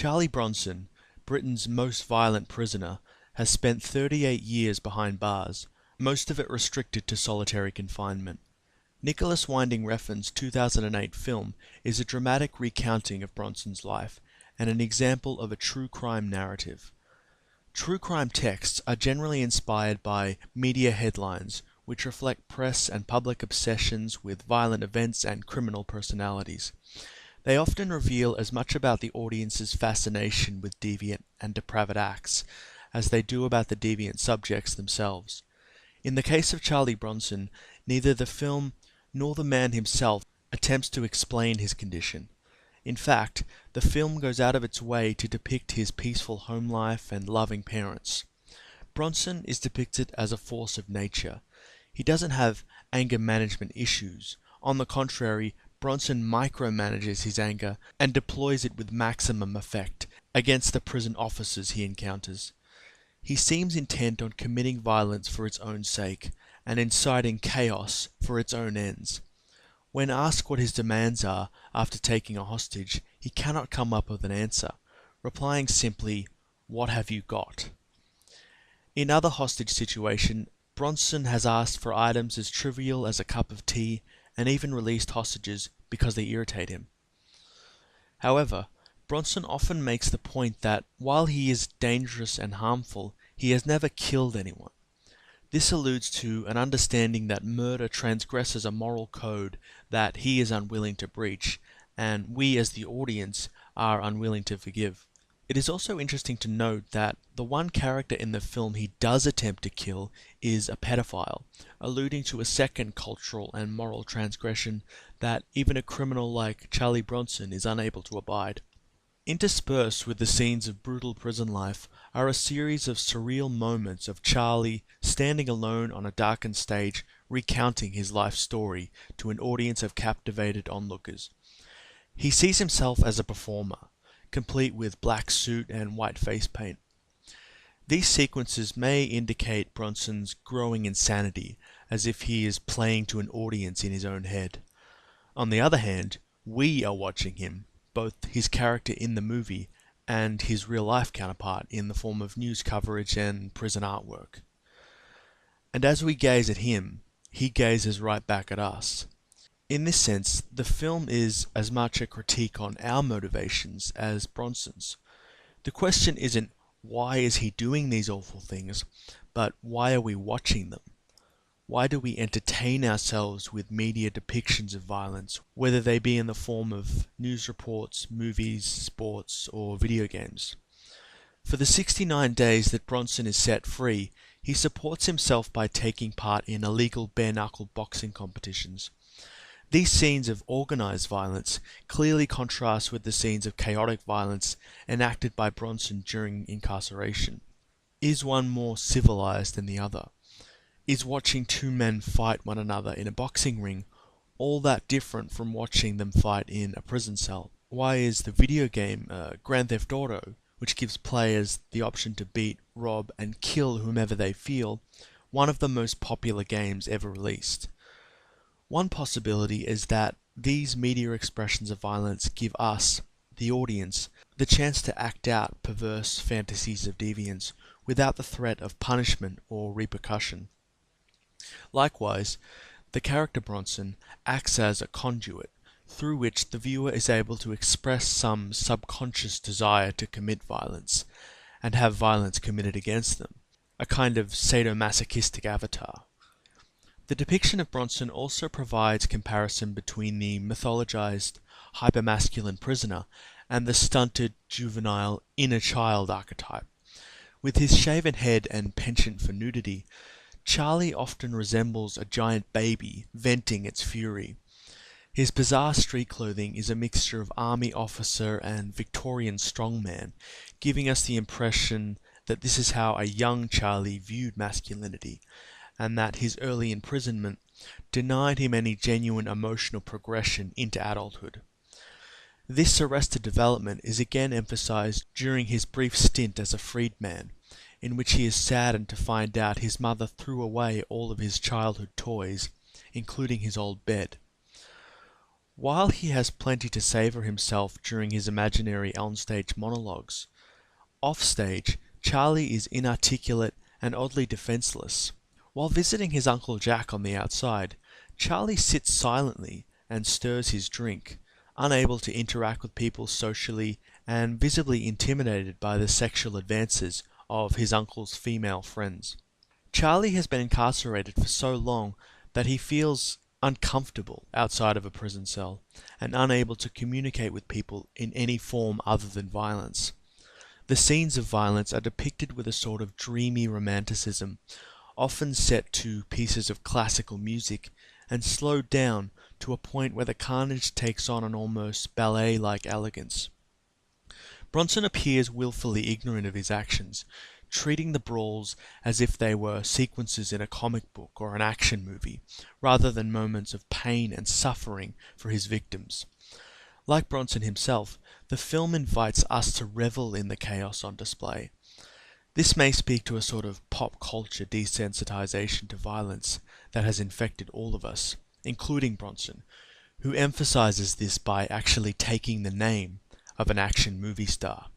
Charlie Bronson, Britain's most violent prisoner, has spent 38 years behind bars, most of it restricted to solitary confinement. Nicholas Winding Refn's 2008 film is a dramatic recounting of Bronson's life and an example of a true crime narrative. True crime texts are generally inspired by media headlines, which reflect press and public obsessions with violent events and criminal personalities. They often reveal as much about the audience's fascination with deviant and depraved acts as they do about the deviant subjects themselves. In the case of Charlie Bronson, neither the film nor the man himself attempts to explain his condition. In fact, the film goes out of its way to depict his peaceful home life and loving parents. Bronson is depicted as a force of nature. He doesn't have anger management issues. On the contrary, Bronson micromanages his anger and deploys it with maximum effect against the prison officers he encounters. He seems intent on committing violence for its own sake and inciting chaos for its own ends. When asked what his demands are after taking a hostage, he cannot come up with an answer, replying simply, "What have you got?" In other hostage situations, Bronson has asked for items as trivial as a cup of tea and even released hostages because they irritate him. However, Bronson often makes the point that while he is dangerous and harmful, he has never killed anyone. This alludes to an understanding that murder transgresses a moral code that he is unwilling to breach, and we as the audience are unwilling to forgive. It is also interesting to note that the one character in the film he does attempt to kill is a pedophile, alluding to a second cultural and moral transgression that even a criminal like Charlie Bronson is unable to abide. Interspersed with the scenes of brutal prison life are a series of surreal moments of Charlie standing alone on a darkened stage recounting his life story to an audience of captivated onlookers. He sees himself as a performer, complete with black suit and white face paint. These sequences may indicate Bronson's growing insanity, as if he is playing to an audience in his own head. On the other hand, we are watching him, both his character in the movie and his real-life counterpart in the form of news coverage and prison artwork. And as we gaze at him, he gazes right back at us. In this sense, the film is as much a critique on our motivations as Bronson's. The question isn't, why is he doing these awful things, but why are we watching them? Why do we entertain ourselves with media depictions of violence, whether they be in the form of news reports, movies, sports, or video games? For the 69 days that Bronson is set free, he supports himself by taking part in illegal bare-knuckle boxing competitions. These scenes of organized violence clearly contrast with the scenes of chaotic violence enacted by Bronson during incarceration. Is one more civilized than the other? Is watching two men fight one another in a boxing ring all that different from watching them fight in a prison cell? Why is the video game Grand Theft Auto, which gives players the option to beat, rob, and kill whomever they feel, one of the most popular games ever released? One possibility is that these media expressions of violence give us, the audience, the chance to act out perverse fantasies of deviance without the threat of punishment or repercussion. Likewise, the character Bronson acts as a conduit through which the viewer is able to express some subconscious desire to commit violence and have violence committed against them, a kind of sadomasochistic avatar. The depiction of Bronson also provides comparison between the mythologized, hypermasculine prisoner and the stunted, juvenile, inner child archetype. With his shaven head and penchant for nudity, Charlie often resembles a giant baby venting its fury. His bizarre street clothing is a mixture of army officer and Victorian strongman, giving us the impression that this is how a young Charlie viewed masculinity, and that his early imprisonment denied him any genuine emotional progression into adulthood. This arrested development is again emphasized during his brief stint as a freedman, in which he is saddened to find out his mother threw away all of his childhood toys, including his old bed. While he has plenty to say for himself during his imaginary onstage monologues, offstage, Charlie is inarticulate and oddly defenseless. While visiting his Uncle Jack on the outside, Charlie sits silently and stirs his drink, unable to interact with people socially and visibly intimidated by the sexual advances of his uncle's female friends. Charlie has been incarcerated for so long that he feels uncomfortable outside of a prison cell and unable to communicate with people in any form other than violence. The scenes of violence are depicted with a sort of dreamy romanticism, often set to pieces of classical music and slowed down to a point where the carnage takes on an almost ballet-like elegance. Bronson appears willfully ignorant of his actions, treating the brawls as if they were sequences in a comic book or an action movie, rather than moments of pain and suffering for his victims. Like Bronson himself, the film invites us to revel in the chaos on display. This may speak to a sort of pop culture desensitization to violence that has infected all of us, including Bronson, who emphasizes this by actually taking the name of an action movie star.